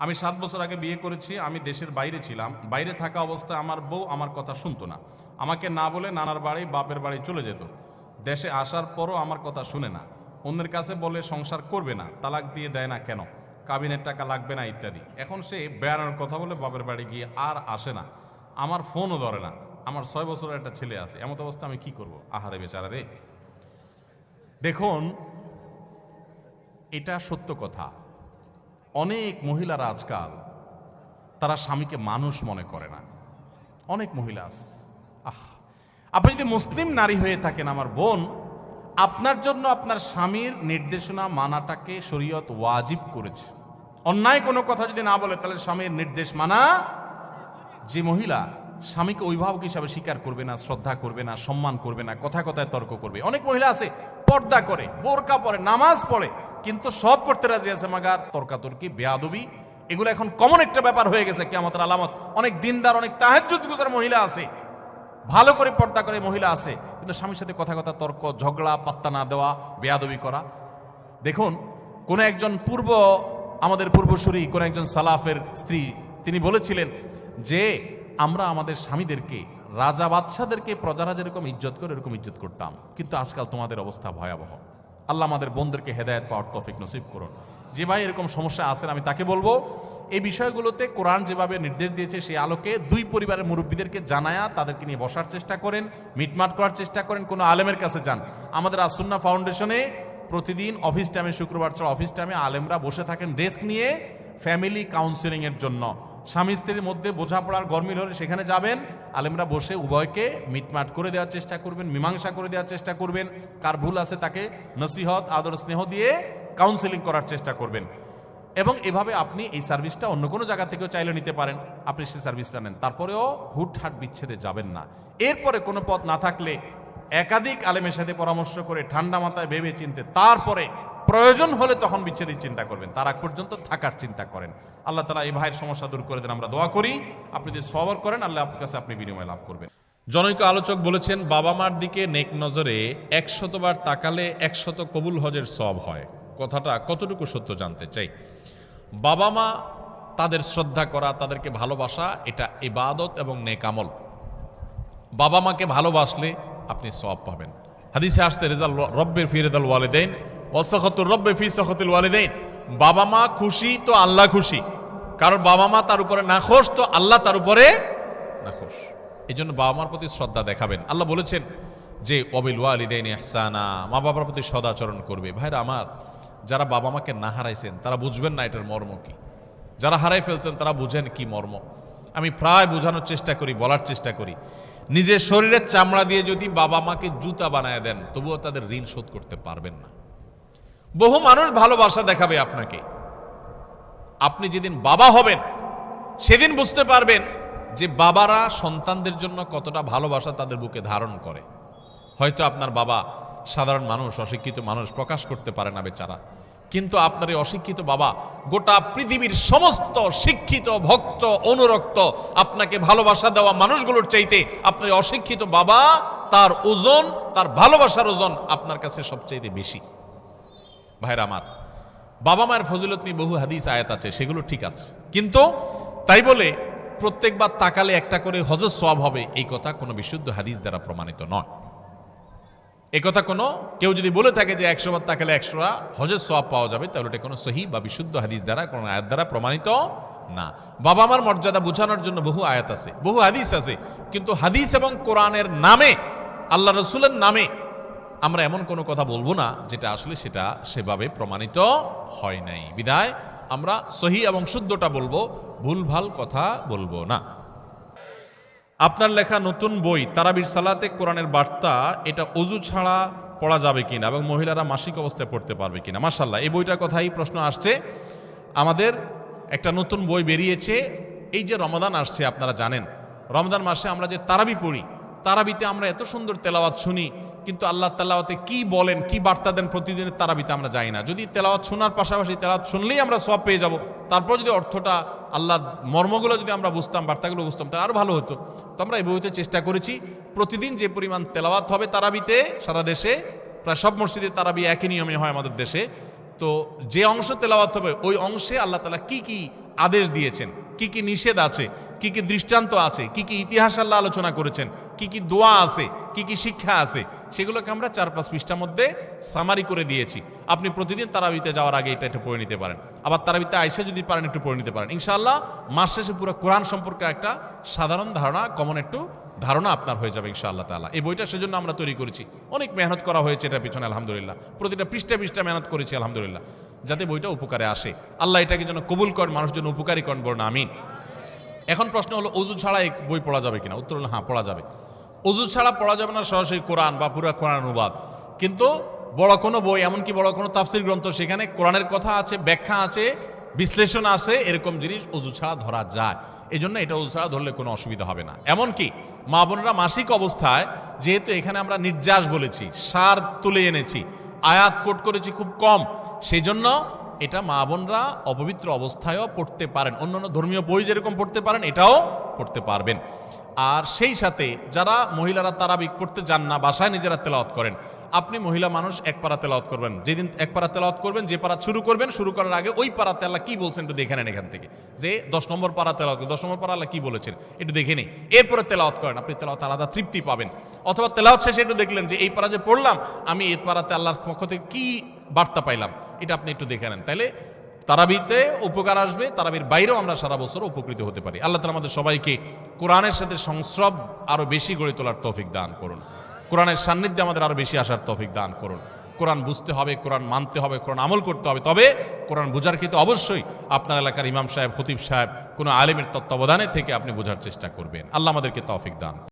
আমি 7 বছর আগে বিয়ে করেছি। আমি দেশের বাইরে ছিলাম। বাইরে থাকা অবস্থায় আমার বউ আমার কথা শুনতো না। আমাকে না বলে নানার বাড়ি বাপের বাড়ি চলে যেত। দেশে আসার পরও আমার কথা শুনে না। অন্যের কাছে বলে সংসার করবে না, তালাক দিয়ে দেয় না কেন, কাবিনের টাকা লাগবে না ইত্যাদি। এখন সে বেড়ানোর কথা বলে বাপের বাড়ি গিয়ে আর আসে না, আমার ফোনও ধরে না। আমার 6 বছরের একটা ছেলে আছে। এমত অবস্থা আমি কি করব? আহারে বেচারা রে। দেখুন, এটা সত্য কথা। অনেক মহিলারা আজকাল তারা স্বামীকে মানুষ মনে করে না। অনেক মহিলা আছে। আপনি যদি মুসলিম নারী হয়ে থাকেন আমার বোন, আপনার জন্য আপনার স্বামীর নির্দেশনা মানাটাকে শরীয়ত ওয়াজিব করেছে। অন্যায় কোনো কথা যদি না বলে তাহলে স্বামীর নির্দেশ মানা। যে মহিলা স্বামীকে অভিভাবক হিসাবে স্বীকার করবে না, শ্রদ্ধা করবে না, সম্মান করবে না, কথায় কথায় তর্ক করবে। অনেক মহিলা আছে পর্দা করে, বোরকা পরে, নামাজ পড়ে, কিন্তু সব করতে রাজি আছে, মাগার তর্কাতর্কি, বেয়াদবি, এগুলো এখন কমন একটা ব্যাপার হয়ে গেছে, কিয়ামতের আলামত। অনেক দিনদার, অনেক তাহাজ্জুদ গুজার মহিলা আছে, ভালো করে পর্দা করে মহিলা আছে, কিন্তু স্বামীর সাথে কথা কথা তর্ক, ঝগড়া, পাত্তা না দেওয়া, বেয়াদবি করা। দেখুন, কোন একজন আমাদের পূর্বসূরি, কোন একজন সালাফের স্ত্রী, তিনি বলেছিলেন যে আমরা আমাদের স্বামীদেরকে, রাজা বাদশাদেরকে প্রজারা যেরকম ইজ্জত করে এরকম ইজ্জত করতাম, কিন্তু আজকাল তোমাদের অবস্থা ভয়াবহ। আল্লাহ আমাদের বোনদেরকে হেদায়েত পাওয়ার তৌফিক নসিব করুন। যে ভাই এরকম সমস্যা আছেন, আমি তাকে বলবো এই বিষয়গুলোতে কোরআন যেভাবে নির্দেশ দিয়েছে সেই আলোকে দুই পরিবারের মুরব্বীদেরকে জানায়া তাদেরকে নিয়ে বসার চেষ্টা করেন, মিটমাট করার চেষ্টা করেন, কোনো আলেমের কাছে যান। আমাদের আসুন্নাহ ফাউন্ডেশনে প্রতিদিন অফিস টাইমে, শুক্রবার ছাড়া অফিস টাইমে আলেমরা বসে থাকেন ডেস্ক নিয়ে ফ্যামিলি কাউন্সিলিং এর জন্য। স্বামী স্ত্রীর মধ্যে বোঝাপড়ার গরমিল হলে সেখানে যাবেন, আলেমরা বসে উভয়কে মিটমাট করে দেওয়ার চেষ্টা করবেন, মীমাংসা করে দেওয়ার চেষ্টা করবেন। কার ভুল আছে তাকে নসিহত, আদর, স্নেহ দিয়ে কাউন্সিলিং করার চেষ্টা করবেন। এবং এভাবে আপনি এই সার্ভিসটা অন্য কোনো জায়গা থেকেও চাইলে নিতে পারেন, আপনি সেই সার্ভিসটা নেন। তারপরেও হুটহাট বিচ্ছেদে যাবেন না। এরপরে কোনো পথ না থাকলে একাধিক আলেমের সাথে পরামর্শ করে ঠান্ডা মাথায় ভেবে চিনতে তারপরে প্রয়োজন হলে তখন বিচ্ছেদের চিন্তা করবেন। তার আগ পর্যন্ত থাকার চিন্তা করেন। আল্লাহ তাআলা এই ভাইয়ের সমস্যা দূর করে দেন, আমরা দোয়া করি। আপনি যদি সবর করেন, আল্লাহ আপনার কাছে আপনি বিনিময় লাভ করবেন। জনৈক আলোচক বলেছেন, বাবা মার দিকে নেক নজরে 100 বার তাকালে 100 কবুল হজের সওয়াব হয়। কথাটা কতটুকু সত্য জানতে চাই। বাবা মা, তাদের শ্রদ্ধা করা, তাদেরকে ভালোবাসা, এটা ইবাদত এবং নেক আমল। বাবা মাকে ভালোবাসলে আপনি সওয়াব পাবেন। হাদিসে আসছে, রিজাল রব্বির ফি রিদাল ওয়ালিদাইন ওয়া সাখাতুর রব্বি ফি সাখাতিল ওয়ালিদাইন। বাবা মা খুশি তো আল্লাহ খুশি, কারণ বাবা মা তার উপরে নাখোশ তো আল্লাহ তার উপরে নাখোশ। এই জন্য বাবা মার প্রতি শ্রদ্ধা দেখাবেন। আল্লাহ বলেছেন যে ওয়াবিল ওয়ালিদাইনি ইহসানা, মা বাবার প্রতি সদাচরণ করবে। ভাইরা আমার, যারা বাবা মাকে না হারাইছেন তারা বুঝবেন না এটার মর্ম কি। যারা হারাই ফেলছেন তারা বুঝেন কি মর্ম। আমি প্রায় বোঝানোর চেষ্টা করি, বলার চেষ্টা করি, নিজের শরীরের চামড়া দিয়ে যদি বাবা মাকে জুতা বানায় দেন তবুও তাদের ঋণ শোধ করতে পারবেন না। বহু মানুষ ভালোবাসা দেখাবে আপনাকে, আপনি যেদিন বাবা হবেন সেদিন বুঝতে পারবেন যে বাবারা সন্তানদের জন্য কতটা ভালোবাসা তাদের বুকে ধারণ করে। হয়তো আপনার বাবা সাধারণ মানুষ, অশিক্ষিত মানুষ, প্রকাশ করতে পারে না বেচারা, কিন্তু আপনার এই অশিক্ষিত বাবা গোটা পৃথিবীর সমস্ত শিক্ষিত, ভক্ত, অনুরক্ত, আপনাকে ভালোবাসা দেওয়া মানুষগুলোর চাইতে আপনার অশিক্ষিত বাবা, তার ওজন, তার ভালোবাসার ওজন আপনার কাছে সবচাইতে বেশি। ভাইরা আমার, বাবা মায়ের ফজিলত নিয়ে বহু হাদিস আয়াত আছে, সেগুলো ঠিক আছে, কিন্তু তাই বলে প্রত্যেকবার তাকালে একটা করে হজের সওয়াব হবে এই কথা কোনো বিশুদ্ধ হাদিস দ্বারা প্রমাণিত নয়। এই কথা কোনো কেউ যদি বলে থাকে যে 100 বার তাকালে 100টা হজের সওয়াব পাওয়া যাবে, তাহলে এটা কোনো সহিহ বা বিশুদ্ধ হাদিস দ্বারা, কোনো আয়াত দ্বারা প্রমাণিত না। বাবা মার মর্যাদা বোঝানোর জন্য বহু আয়াত আছে, বহু হাদিস আছে, কিন্তু হাদিস এবং কোরআনের নামে, আল্লাহ রসুলের নামে আমরা এমন কোনো কথা বলবো না যেটা আসলে সেটা সেভাবে প্রমাণিত হয় নাই। বিধায় আমরা সহিহ এবং শুদ্ধটা বলবো, ভুলভাল কথা বলবো না। আপনার লেখা নতুন বই তারাবির সালাতে কোরআনের বার্তা, এটা ওযু ছাড়া পড়া যাবে কিনা এবং মহিলারা মাসিক অবস্থায় পড়তে পারবে কিনা? মাশাআল্লাহ, এই বইটার কথাই প্রশ্ন আসছে। আমাদের একটা নতুন বই বেরিয়েছে। এই যে রমাদান আসছে, আপনারা জানেন রমজান মাসে আমরা যে তারাবি পড়ি, তারাবিতে আমরা এত সুন্দর তেলাওয়াত শুনি, কিন্তু আল্লাহ তেলাওয়াতে কি বলেন, কি বার্তা দেন প্রতিদিনের তারাবিতে আমরা জানি না। যদি তেলাওয়াত শোনার পাশাপাশি তেলাওয়াত শুনলেই আমরা সওয়াব পেয়ে যাব, তারপর যদি অর্থটা, আল্লাহ মর্মগুলো যদি আমরা বুঝতাম, বার্তাগুলো বুঝতাম, তাহলে আরো ভালো হতো। তো আমরা এই বইতে চেষ্টা করেছি প্রতিদিন যে পরিমাণ তেলাওয়াত হবে তারাবিতে, সারা দেশে প্রায় সব মসজিদে তারাবি একই নিয়মে হয় আমাদের দেশে, তো যে অংশ তেলাওয়াত হবে ওই অংশে আল্লাহ তাআলা কি কি আদেশ দিয়েছেন, কি কি নিষেধ আছে, কি কি দৃষ্টান্ত আছে, কি কি ইতিহাস আল্লাহ আলোচনা করেছেন, কি কি দোয়া আছে, কি কি শিক্ষা আছে, সেগুলোকে আমরা 4-5 পৃষ্ঠার মধ্যে সামারি করে দিয়েছি। আপনি প্রতিদিন তারাবিতে যাওয়ার আগে এটা একটু পড়ে নিতে পারেন, আবার তারাবিতে আইসা যদি পারেন একটু পড়ে নিতে পারেন। ইনশাআল্লাহ মাস শেষে পুরো কোরআন সম্পর্কে একটা সাধারণ ধারণা, কমন একটু ধারণা আপনার হয়ে যাবে ইনশাআল্লাহ তাআলা। এই বইটা সেজন্য আমরা তৈরি করেছি, অনেক মেহনত করা হয়েছে এটার পিছনে আলহামদুলিল্লাহ, প্রতিটা পৃষ্ঠা মেহনত করেছি আলহামদুলিল্লাহ, যাতে বইটা উপকারে আসে। আল্লাহ এটাকে যেন কবুল করেন, মানুষ যেন উপকারী করেন, বলুন আমিন। এখন প্রশ্ন হলো ওযু ছাড়া এই বই পড়া যাবে কিনা? উত্তর হলো হ্যাঁ, পড়া যাবে। ওযু ছাড়া পড়া যাবে না সরাসরি কোরআন বা পুরো কোরআন অনুবাদ, কিন্তু বড় কোনো বই, এমনকি বড় কোনো তাফসীর গ্রন্থ, সেখানে কোরআনের কথা আছে, ব্যাখ্যা আছে, বিশ্লেষণ আছে, এরকম জিনিস ওযু ছাড়া ধরা যায়। এই জন্য এটা ওযু ছাড়া ধরলে কোনো অসুবিধা হবে না। এমনকি মা বোনেরা মাসিক অবস্থায়, যেহেতু এখানে আমরা নির্যাস বলেছি, সার তুলে এনেছি, আয়াত কোট করেছি খুব কম, সেই জন্য এটা মা বোনরা অপবিত্র অবস্থায়ও পড়তে পারেন। অন্যান্য ধর্মীয় বই যেরকম পড়তে পারেন, এটাও পড়তে পারবেন। আর সেই সাথে যারা মহিলারা তারাবি পড়তে যান না, বাসায় নিজেরা তেলাওয়াত করেন, আপনি মহিলা মানুষ এক পারা তেলাওয়াত করবেন। যেদিন এক পারা তেলাওয়াত করবেন, যে পারা শুরু করবেন, শুরু করার আগে ওই পারাতে আল্লাহ কি বলছেন একটু দেখে নেন। এখান থেকে যে 10 নম্বর পারা তেলাওয়াত, 10 নম্বর পারা আল্লাহ কি বলেছেন একটু দেখে নেই, এরপরে তেলাওয়াত করেন। আপনি তেলাওয়াত আলাদা তৃপ্তি পাবেন। অথবা তেলাওয়াত শেষে একটু দেখলেন যে এই পারা যে পড়লাম, আমি এই পারাতে আল্লাহর পক্ষ থেকে কি বার্তা পাইলাম, এটা আপনি একটু দেখে নেন। তাইলে তারাবিতে উপকার আসবে, তারাবির বাইরেও আমরা সারা বছর উপকৃত হতে পারি। আল্লাহ তাআলা আমাদের সবাইকে কোরআনের সাথে সংস্রব আরো বেশি গড়ে তোলার তৌফিক দান করুন। কোরআনের সান্নিধ্যে আমাদের আরো বেশি আসার তৌফিক দান করুন। কোরআন বুঝতে হবে, কোরআন মানতে হবে, কোরআন আমল করতে হবে। তবে কোরআন বোঝার ক্ষেত্রে অবশ্যই আপনার এলাকার ইমাম সাহেব, খতিব সাহেব, কোনো আলেমের তত্ত্বাবধানে থেকে আপনি বোঝার চেষ্টা করবেন। আল্লাহ আমাদেরকে তৌফিক দান।